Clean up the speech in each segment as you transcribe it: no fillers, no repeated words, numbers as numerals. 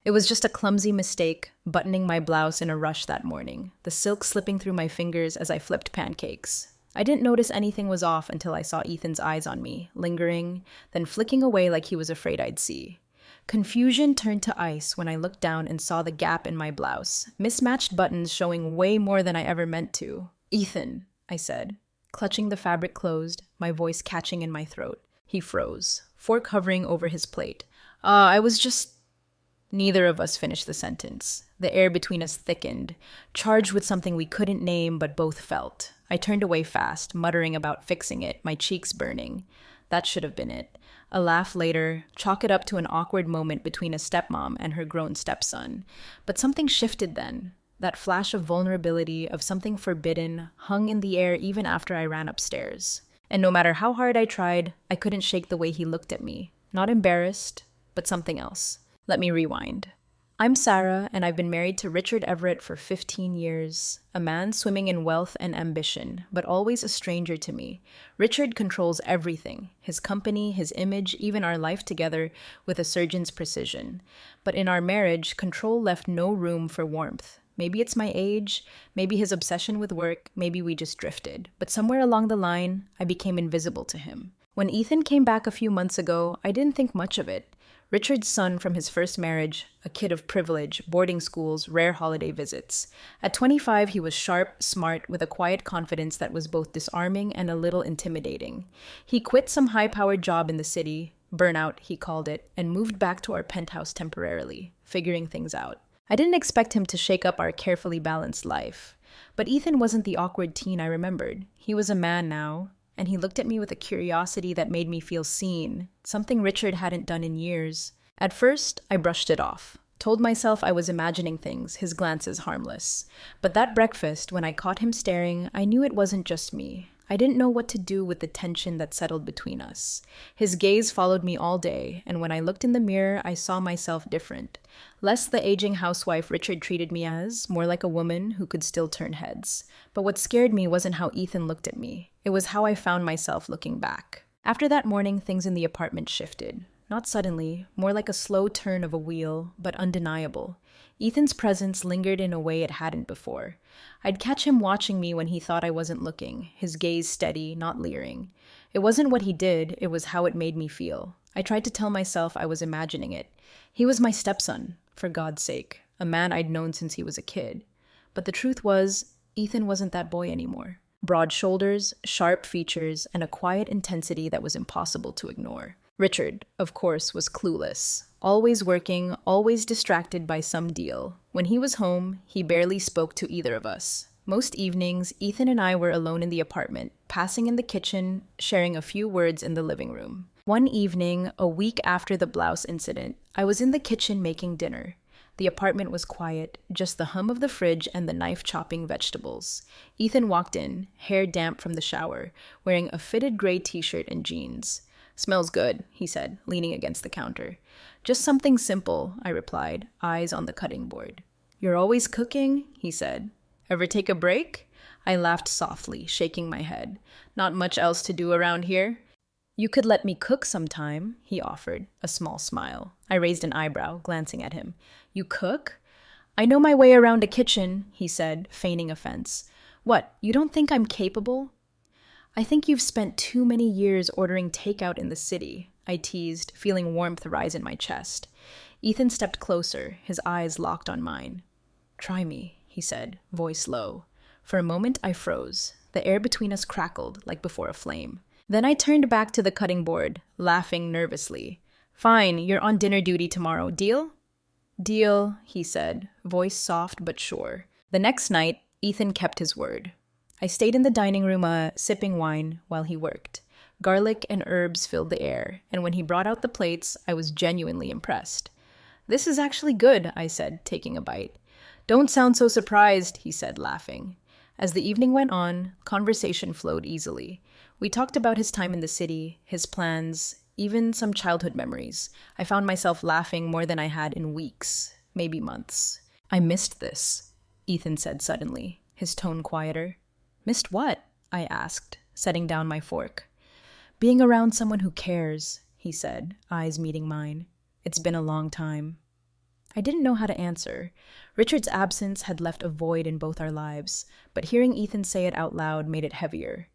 It was just a clumsy mistake, buttoning my blouse in a rush that morning, the silk slipping through my fingers as I flipped pancakes. I didn't notice anything was off until I saw Ethan's eyes on me, lingering, then flicking away like he was afraid I'd see. Confusion turned to ice when I looked down and saw the gap in my blouse, mismatched buttons showing way more than I ever meant to. "Ethan," I said, clutching the fabric closed, my voice catching in my throat. He froze, fork hovering over his plate. I was just... Neither of us finished the sentence. The air between us thickened, charged with something we couldn't name but both felt. I turned away fast, muttering about fixing it, my cheeks burning. That should have been it. A laugh later, chalk it up to an awkward moment between a stepmom and her grown stepson. But something shifted then. That flash of vulnerability, of something forbidden, hung in the air even after I ran upstairs. And no matter how hard I tried, I couldn't shake the way he looked at me. Not embarrassed, but something else. Let me rewind. I'm Sarah, and I've been married to Richard Everett for 15 years. A man swimming in wealth and ambition, but always a stranger to me. Richard controls everything, his company, his image, even our life together, with a surgeon's precision. But in our marriage, control left no room for warmth. Maybe it's my age, maybe his obsession with work, maybe we just drifted. But somewhere along the line, I became invisible to him. When Ethan came back a few months ago, I didn't think much of it. Richard's son from his first marriage, a kid of privilege, boarding schools, rare holiday visits. At 25, he was sharp, smart, with a quiet confidence that was both disarming and a little intimidating. He quit some high-powered job in the city, burnout, he called it, and moved back to our penthouse temporarily, figuring things out. I didn't expect him to shake up our carefully balanced life. But Ethan wasn't the awkward teen I remembered. He was a man now, and he looked at me with a curiosity that made me feel seen, something Richard hadn't done in years. At first, I brushed it off, told myself I was imagining things, his glances harmless. But that breakfast, when I caught him staring, I knew it wasn't just me. I didn't know what to do with the tension that settled between us. His gaze followed me all day, and when I looked in the mirror, I saw myself different. Less the aging housewife Richard treated me as, more like a woman who could still turn heads. But what scared me wasn't how Ethan looked at me. It was how I found myself looking back. After that morning, things in the apartment shifted. Not suddenly, more like a slow turn of a wheel, but undeniable. Ethan's presence lingered in a way it hadn't before. I'd catch him watching me when he thought I wasn't looking, his gaze steady, not leering. It wasn't what he did, it was how it made me feel. I tried to tell myself I was imagining it. He was my stepson, for God's sake, a man I'd known since he was a kid. But the truth was, Ethan wasn't that boy anymore. Broad shoulders, sharp features, and a quiet intensity that was impossible to ignore. Richard, of course, was clueless. Always working, always distracted by some deal. When he was home, he barely spoke to either of us. Most evenings, Ethan and I were alone in the apartment, passing in the kitchen, sharing a few words in the living room. One evening, a week after the blouse incident, I was in the kitchen making dinner. The apartment was quiet, just the hum of the fridge and the knife chopping vegetables. Ethan walked in, hair damp from the shower, wearing a fitted gray t-shirt and jeans. "Smells good," he said, leaning against the counter. "Just something simple," I replied, eyes on the cutting board. "You're always cooking?" he said. "Ever take a break?" I laughed softly, shaking my head. "Not much else to do around here?" "You could let me cook sometime," he offered, a small smile. I raised an eyebrow, glancing at him. "You cook?" "I know my way around a kitchen," he said, feigning offense. "What, you don't think I'm capable?" "I think you've spent too many years ordering takeout in the city," I teased, feeling warmth rise in my chest. Ethan stepped closer, his eyes locked on mine. "Try me," he said, voice low. For a moment, I froze. The air between us crackled, like before a flame. Then I turned back to the cutting board, laughing nervously. "Fine, you're on dinner duty tomorrow. Deal?" "Deal," he said, voice soft but sure. The next night, Ethan kept his word. I stayed in the dining room, sipping wine, while he worked. Garlic and herbs filled the air, and when he brought out the plates, I was genuinely impressed. "This is actually good," I said, taking a bite. "Don't sound so surprised," he said, laughing. As the evening went on, conversation flowed easily. We talked about his time in the city, his plans, even some childhood memories. I found myself laughing more than I had in weeks, maybe months. "I missed this," Ethan said suddenly, his tone quieter. "Missed what?" I asked, setting down my fork. "Being around someone who cares," he said, eyes meeting mine. "It's been a long time." I didn't know how to answer. Richard's absence had left a void in both our lives, but hearing Ethan say it out loud made it heavier.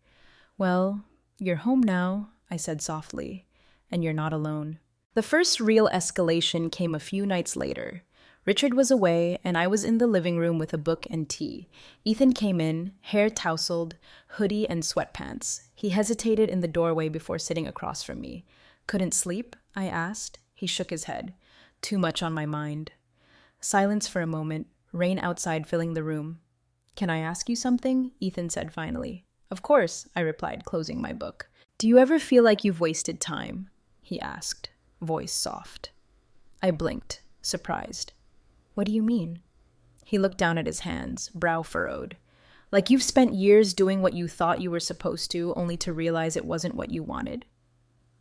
Well, you're home now, I said softly, and you're not alone. The first real escalation came a few nights later. Richard was away, and I was in the living room with a book and tea. Ethan came in, hair tousled, hoodie and sweatpants. He hesitated in the doorway before sitting across from me. Couldn't sleep? I asked. He shook his head. Too much on my mind. Silence for a moment, rain outside filling the room. Can I ask you something? Ethan said finally. Of course, I replied, closing my book. Do you ever feel like you've wasted time? He asked, voice soft. I blinked, surprised. What do you mean? He looked down at his hands, brow furrowed. Like you've spent years doing what you thought you were supposed to, only to realize it wasn't what you wanted.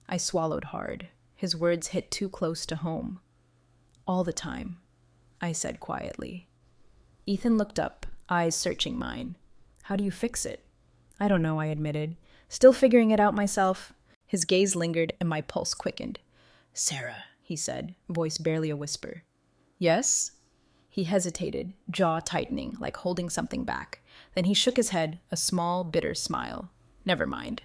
I swallowed hard. His words hit too close to home. All the time, I said quietly. Ethan looked up, eyes searching mine. How do you fix it? I don't know, I admitted. Still figuring it out myself. His gaze lingered and my pulse quickened. Sarah, he said, voice barely a whisper. Yes? He hesitated, jaw tightening, like holding something back. Then he shook his head, a small, bitter smile. Never mind.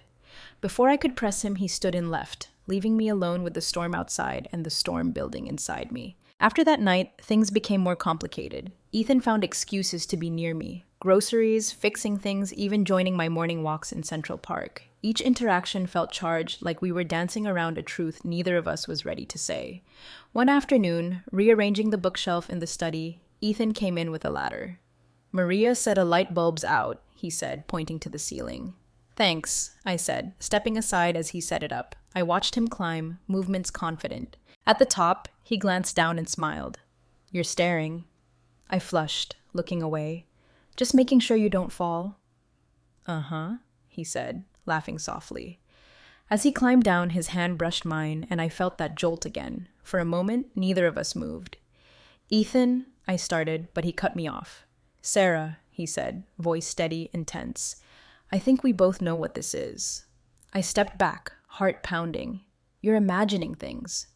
Before I could press him, he stood and left, leaving me alone with the storm outside and the storm building inside me. After that night, things became more complicated. Ethan found excuses to be near me. Groceries, fixing things, even joining my morning walks in Central Park. Each interaction felt charged, like we were dancing around a truth neither of us was ready to say. One afternoon, rearranging the bookshelf in the study, Ethan came in with a ladder. Maria said a light bulb's out, he said, pointing to the ceiling. Thanks, I said, stepping aside as he set it up. I watched him climb, movements confident. At the top, he glanced down and smiled. You're staring. I flushed, looking away. Just making sure you don't fall. Uh-huh, he said, laughing softly. As he climbed down, his hand brushed mine, and I felt that jolt again. For a moment, neither of us moved. Ethan, I started, but he cut me off. Sarah, he said, voice steady and tense. I think we both know what this is. I stepped back, heart pounding. You're imagining things.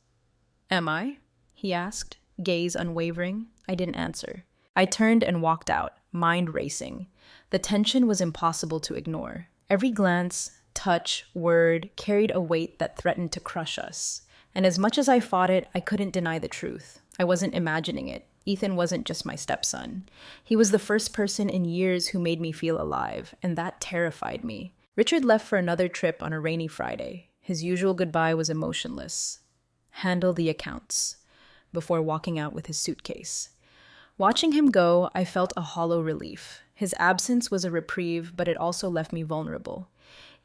Am I? He asked, gaze unwavering. I didn't answer. I turned and walked out, mind racing. The tension was impossible to ignore. Every glance, touch, word carried a weight that threatened to crush us. And as much as I fought it, I couldn't deny the truth. I wasn't imagining it. Ethan wasn't just my stepson. He was the first person in years who made me feel alive, and that terrified me. Richard left for another trip on a rainy Friday. His usual goodbye was emotionless. Handle the accounts, before walking out with his suitcase. Watching him go, I felt a hollow relief. His absence was a reprieve, but it also left me vulnerable.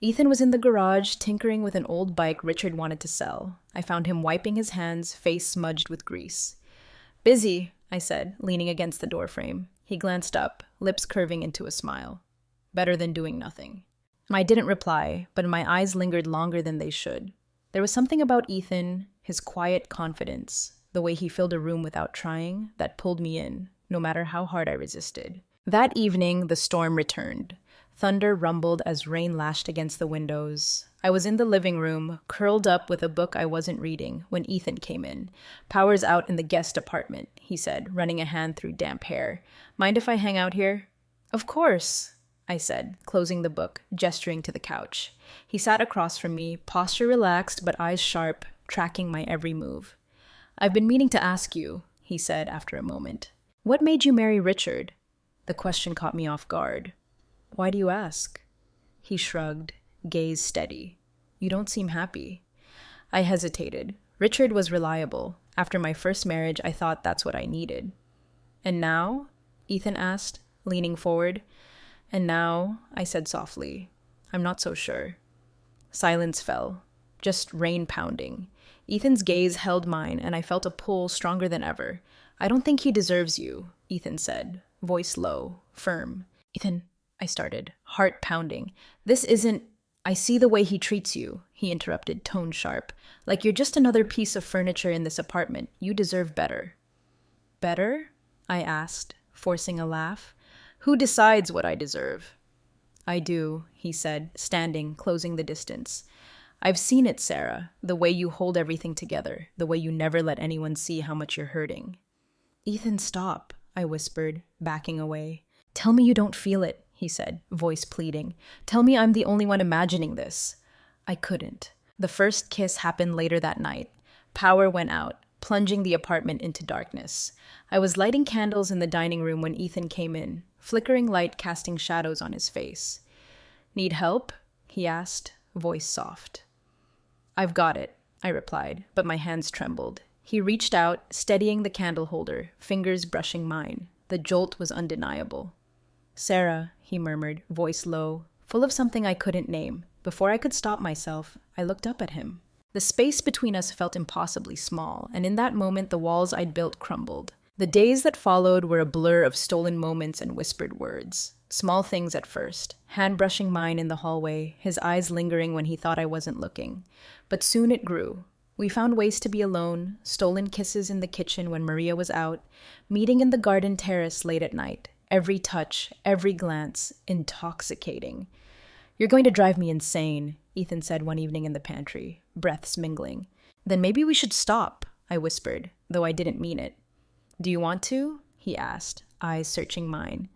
Ethan was in the garage, tinkering with an old bike Richard wanted to sell. I found him wiping his hands, face smudged with grease. Busy, I said, leaning against the doorframe. He glanced up, lips curving into a smile. Better than doing nothing. I didn't reply, but my eyes lingered longer than they should. There was something about Ethan, his quiet confidence, the way he filled a room without trying, that pulled me in, no matter how hard I resisted. That evening, the storm returned. Thunder rumbled as rain lashed against the windows. I was in the living room, curled up with a book I wasn't reading, when Ethan came in. Power's out in the guest apartment, he said, running a hand through damp hair. Mind if I hang out here? Of course, I said, closing the book, gesturing to the couch. He sat across from me, posture relaxed but eyes sharp, tracking my every move. I've been meaning to ask you, he said after a moment. What made you marry Richard? The question caught me off guard. Why do you ask? He shrugged, gaze steady. You don't seem happy. I hesitated. Richard was reliable. After my first marriage, I thought that's what I needed. And now? Ethan asked, leaning forward. And now, I said softly, I'm not so sure. Silence fell, just rain pounding. Ethan's gaze held mine, and I felt a pull stronger than ever. I don't think he deserves you, Ethan said, voice low, firm. Ethan, I started, heart pounding. This isn't... I see the way he treats you, he interrupted, tone sharp. Like you're just another piece of furniture in this apartment. You deserve better. Better? I asked, forcing a laugh. Who decides what I deserve? I do, he said, standing, closing the distance. I've seen it, Sarah, the way you hold everything together, the way you never let anyone see how much you're hurting. Ethan, stop, I whispered, backing away. Tell me you don't feel it, he said, voice pleading. Tell me I'm the only one imagining this. I couldn't. The first kiss happened later that night. Power went out, plunging the apartment into darkness. I was lighting candles in the dining room when Ethan came in, flickering light casting shadows on his face. Need help? He asked, voice soft. I've got it, I replied, but my hands trembled. He reached out, steadying the candle holder, fingers brushing mine. The jolt was undeniable. Sarah, he murmured, voice low, full of something I couldn't name. Before I could stop myself, I looked up at him. The space between us felt impossibly small, and in that moment the walls I'd built crumbled. The days that followed were a blur of stolen moments and whispered words. Small things at first, hand brushing mine in the hallway, his eyes lingering when he thought I wasn't looking. But soon it grew. We found ways to be alone, stolen kisses in the kitchen when Maria was out, meeting in the garden terrace late at night. Every touch, every glance, intoxicating. You're going to drive me insane, Ethan said one evening in the pantry, breaths mingling. Then maybe we should stop, I whispered, though I didn't mean it. Do you want to? He asked, eyes searching mine.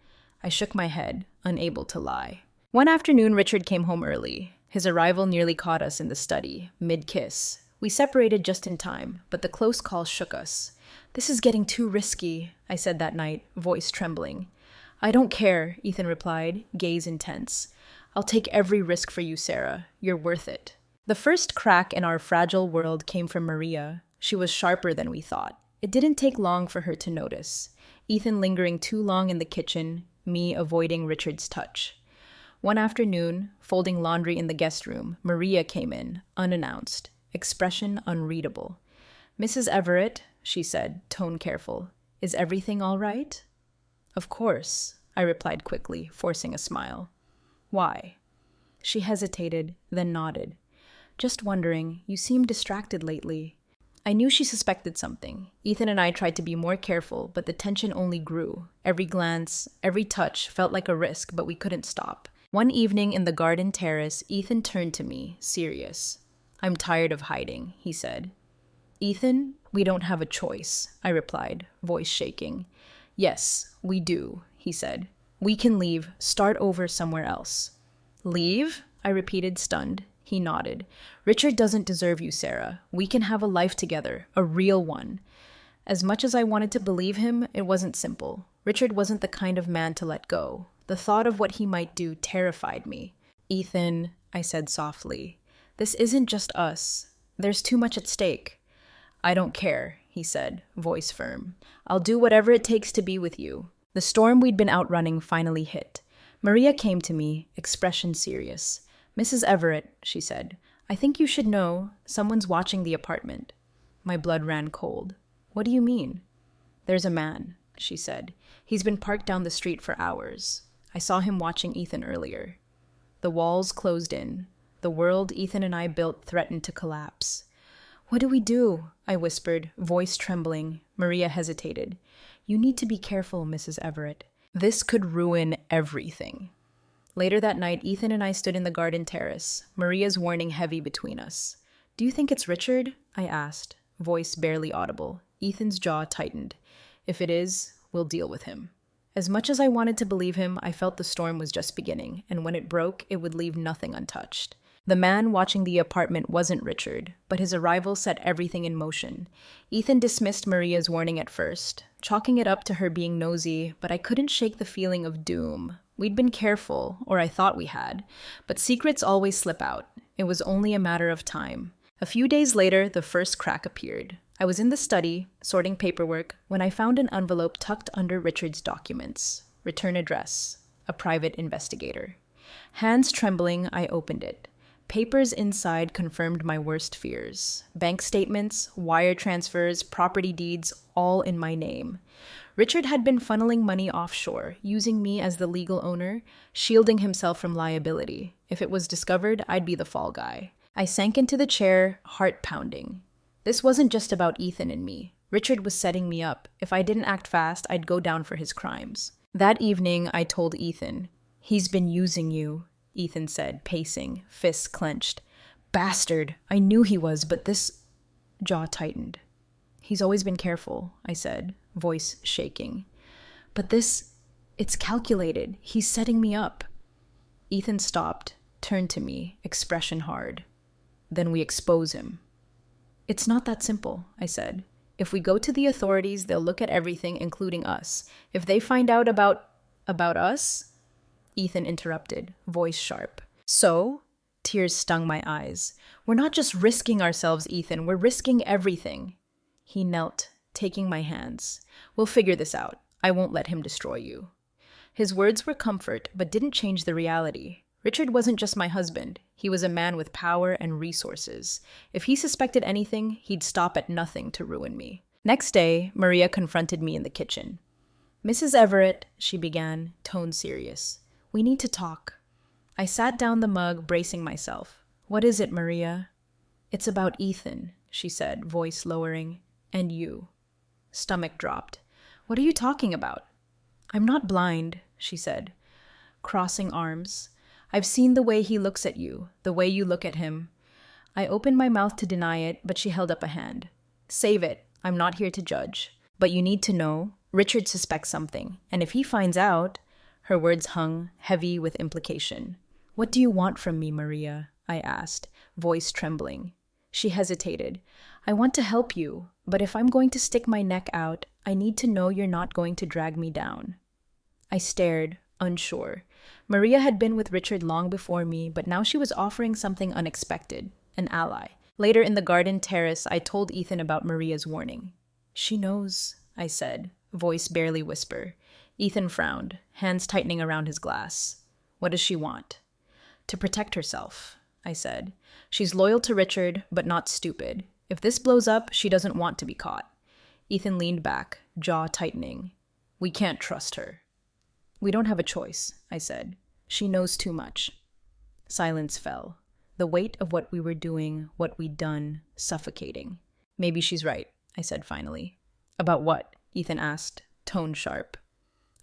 I shook my head, unable to lie. One afternoon, Richard came home early. His arrival nearly caught us in the study, mid-kiss. We separated just in time, but the close call shook us. This is getting too risky, I said that night, voice trembling. I don't care, Ethan replied, gaze intense. I'll take every risk for you, Sarah. You're worth it. The first crack in our fragile world came from Maria. She was sharper than we thought. It didn't take long for her to notice. Ethan lingering too long in the kitchen, me avoiding Richard's touch. One afternoon, folding laundry in the guest room, Maria came in, unannounced, expression unreadable. Mrs. Everett, she said, tone careful, is everything all right? Of course, I replied quickly, forcing a smile. Why? She hesitated, then nodded. Just wondering, you seem distracted lately. I knew she suspected something. Ethan and I tried to be more careful, but the tension only grew. Every glance, every touch felt like a risk, but we couldn't stop. One evening in the garden terrace, Ethan turned to me, serious. I'm tired of hiding, he said. Ethan, we don't have a choice, I replied, voice shaking. Yes, we do, he said. We can leave, start over somewhere else. Leave? I repeated, stunned. He nodded. Richard doesn't deserve you, Sarah. We can have a life together, a real one. As much as I wanted to believe him, it wasn't simple. Richard wasn't the kind of man to let go. The thought of what he might do terrified me. Ethan, I said softly, this isn't just us. There's too much at stake. I don't care, he said, voice firm. I'll do whatever it takes to be with you. The storm we'd been outrunning finally hit. Maria came to me, expression serious. Mrs. Everett, she said, I think you should know someone's watching the apartment. My blood ran cold. What do you mean? There's a man, she said. He's been parked down the street for hours. I saw him watching Ethan earlier. The walls closed in. The world Ethan and I built threatened to collapse. What do we do? I whispered, voice trembling. Maria hesitated. You need to be careful, Mrs. Everett. This could ruin everything. Later that night, Ethan and I stood in the garden terrace, Maria's warning heavy between us. Do you think it's Richard? I asked, voice barely audible. Ethan's jaw tightened. If it is, we'll deal with him. As much as I wanted to believe him, I felt the storm was just beginning, and when it broke, it would leave nothing untouched. The man watching the apartment wasn't Richard, but his arrival set everything in motion. Ethan dismissed Maria's warning at first, chalking it up to her being nosy, but I couldn't shake the feeling of doom. We'd been careful, or I thought we had, but secrets always slip out. It was only a matter of time. A few days later, the first crack appeared. I was in the study, sorting paperwork, when I found an envelope tucked under Richard's documents. Return address. A private investigator. Hands trembling, I opened it. Papers inside confirmed my worst fears. Bank statements, wire transfers, property deeds, all in my name. Richard had been funneling money offshore, using me as the legal owner, shielding himself from liability. If it was discovered, I'd be the fall guy. I sank into the chair, heart pounding. This wasn't just about Ethan and me. Richard was setting me up. If I didn't act fast, I'd go down for his crimes. That evening, I told Ethan. He's been using you, Ethan said, pacing, fists clenched. Bastard! I knew he was, but this... Jaw tightened. He's always been careful, I said, voice shaking. But it's calculated. He's setting me up. Ethan stopped, turned to me, expression hard. Then we expose him. It's not that simple, I said. If we go to the authorities, they'll look at everything, including us. If they find out about us? Ethan interrupted, voice sharp. So? Tears stung my eyes. We're not just risking ourselves, Ethan. We're risking everything. He knelt, taking my hands. We'll figure this out. I won't let him destroy you. His words were comfort, but didn't change the reality. Richard wasn't just my husband. He was a man with power and resources. If he suspected anything, he'd stop at nothing to ruin me. Next day, Maria confronted me in the kitchen. Mrs. Everett, she began, tone serious. We need to talk. I sat down the mug, bracing myself. What is it, Maria? It's about Ethan, she said, voice lowering. And you. Stomach dropped. What are you talking about? I'm not blind, she said, crossing arms. I've seen the way he looks at you, the way you look at him. I opened my mouth to deny it, but she held up a hand. Save it. I'm not here to judge. But you need to know, Richard suspects something, and if he finds out... Her words hung, heavy with implication. What do you want from me, Maria? I asked, voice trembling. She hesitated. I want to help you, but if I'm going to stick my neck out, I need to know you're not going to drag me down. I stared, unsure. Maria had been with Richard long before me, but now she was offering something unexpected, an ally. Later in the garden terrace, I told Ethan about Maria's warning. She knows, I said, voice barely whisper. Ethan frowned, hands tightening around his glass. What does she want? To protect herself, I said. She's loyal to Richard, but not stupid. If this blows up, she doesn't want to be caught. Ethan leaned back, jaw tightening. We can't trust her. We don't have a choice, I said. She knows too much. Silence fell. The weight of what we were doing, what we'd done, suffocating. Maybe she's right, I said finally. About what? Ethan asked, tone sharp.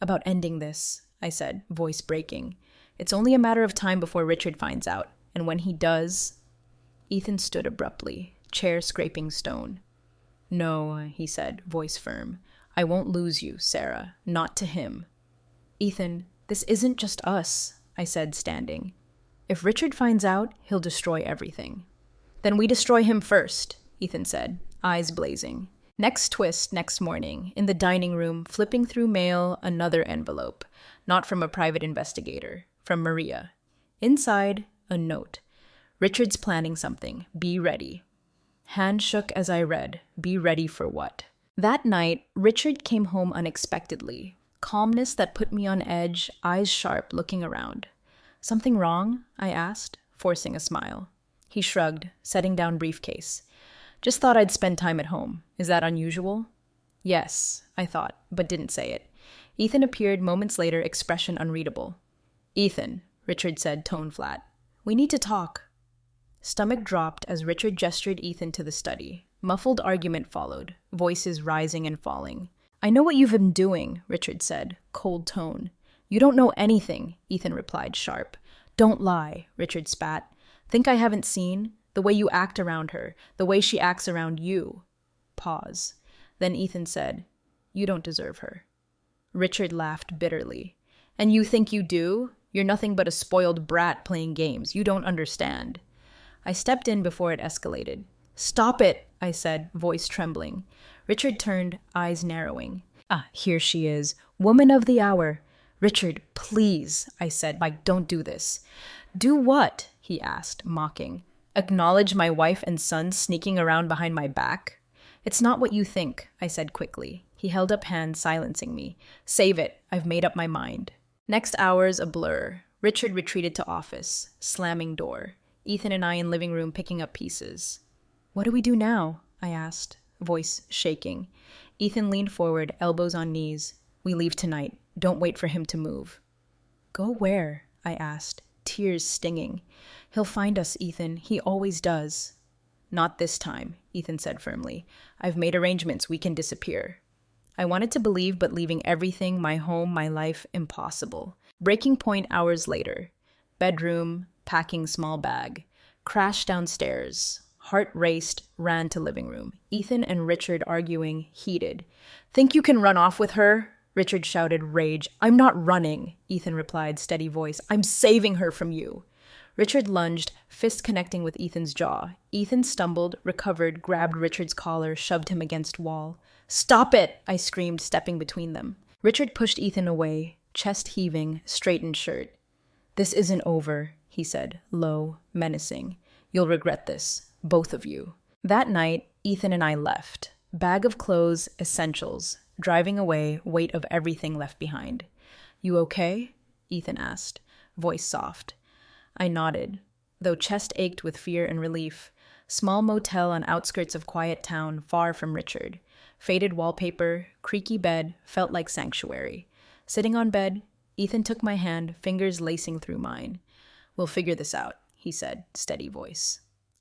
About ending this, I said, voice breaking. It's only a matter of time before Richard finds out, and when he does... Ethan stood abruptly, chair scraping stone. No, he said, voice firm. I won't lose you, Sarah. Not to him. Ethan, this isn't just us, I said, standing. If Richard finds out, he'll destroy everything. Then we destroy him first, Ethan said, eyes blazing. Next twist, next morning, in the dining room, flipping through mail, another envelope. Not from a private investigator, from Maria. Inside, a note. Richard's planning something. Be ready. Hand shook as I read. Be ready for what? That night, Richard came home unexpectedly. Calmness that put me on edge, eyes sharp, looking around. Something wrong? I asked, forcing a smile. He shrugged, setting down briefcase. Just thought I'd spend time at home. Is that unusual? Yes, I thought, but didn't say it. Ethan appeared moments later, expression unreadable. Ethan, Richard said, tone flat. We need to talk. Stomach dropped as Richard gestured Ethan to the study. Muffled argument followed, voices rising and falling. I know what you've been doing, Richard said, cold tone. You don't know anything, Ethan replied, sharp. Don't lie, Richard spat. Think I haven't seen? The way you act around her, the way she acts around you. Pause. Then Ethan said, You don't deserve her. Richard laughed bitterly. And you think you do? You're nothing but a spoiled brat playing games. You don't understand. I stepped in before it escalated. Stop it, I said, voice trembling. Richard turned, eyes narrowing. Ah, here she is. Woman of the hour. Richard, please, I said, don't do this. Do what? He asked, mocking. Acknowledge my wife and son sneaking around behind my back? It's not what you think, I said quickly. He held up hands, silencing me. Save it. I've made up my mind. Next hours, a blur. Richard retreated to office, slamming door. Ethan and I in living room picking up pieces. What do we do now? I asked, voice shaking. Ethan leaned forward, elbows on knees. We leave tonight. Don't wait for him to move. Go where? I asked, tears stinging. He'll find us, Ethan. He always does. Not this time, Ethan said firmly. I've made arrangements. We can disappear. I wanted to believe, but leaving everything, my home, my life, impossible. Breaking point hours later. Bedroom, packing small bag. Crash downstairs. Heart raced, ran to living room. Ethan and Richard arguing, heated. "Think you can run off with her?" Richard shouted, rage. "I'm not running," Ethan replied, steady voice. "I'm saving her from you." Richard lunged, fist connecting with Ethan's jaw. Ethan stumbled, recovered, grabbed Richard's collar, shoved him against wall. "Stop it!" I screamed, stepping between them. Richard pushed Ethan away, chest heaving, straightened shirt. "This isn't over," he said, low, menacing. "You'll regret this, both of you." That night, Ethan and I left. Bag of clothes, essentials. Driving away, weight of everything left behind. "You okay?" Ethan asked, voice soft. I nodded, though chest ached with fear and relief. Small motel on outskirts of quiet town, far from Richard. Faded wallpaper, creaky bed, felt like sanctuary. Sitting on bed, Ethan took my hand, fingers lacing through mine. "We'll figure this out," he said, steady voice.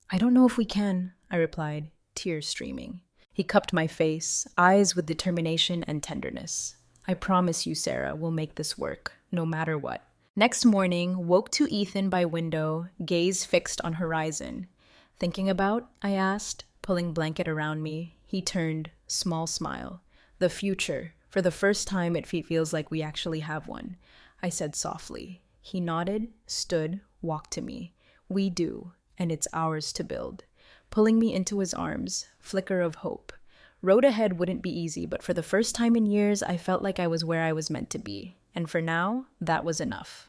"I don't know if we can," I replied, tears streaming. He cupped my face, eyes with determination and tenderness. "I promise you, Sarah, we'll make this work, no matter what." Next morning, woke to Ethan by window, gaze fixed on horizon. "Thinking about?" I asked, pulling blanket around me. He turned, small smile. "The future. For the first time, it feels like we actually have one," I said softly. He nodded, stood, walked to me. "We do, and it's ours to build." Pulling me into his arms, flicker of hope. Road ahead wouldn't be easy, but for the first time in years, I felt like I was where I was meant to be. And for now, that was enough.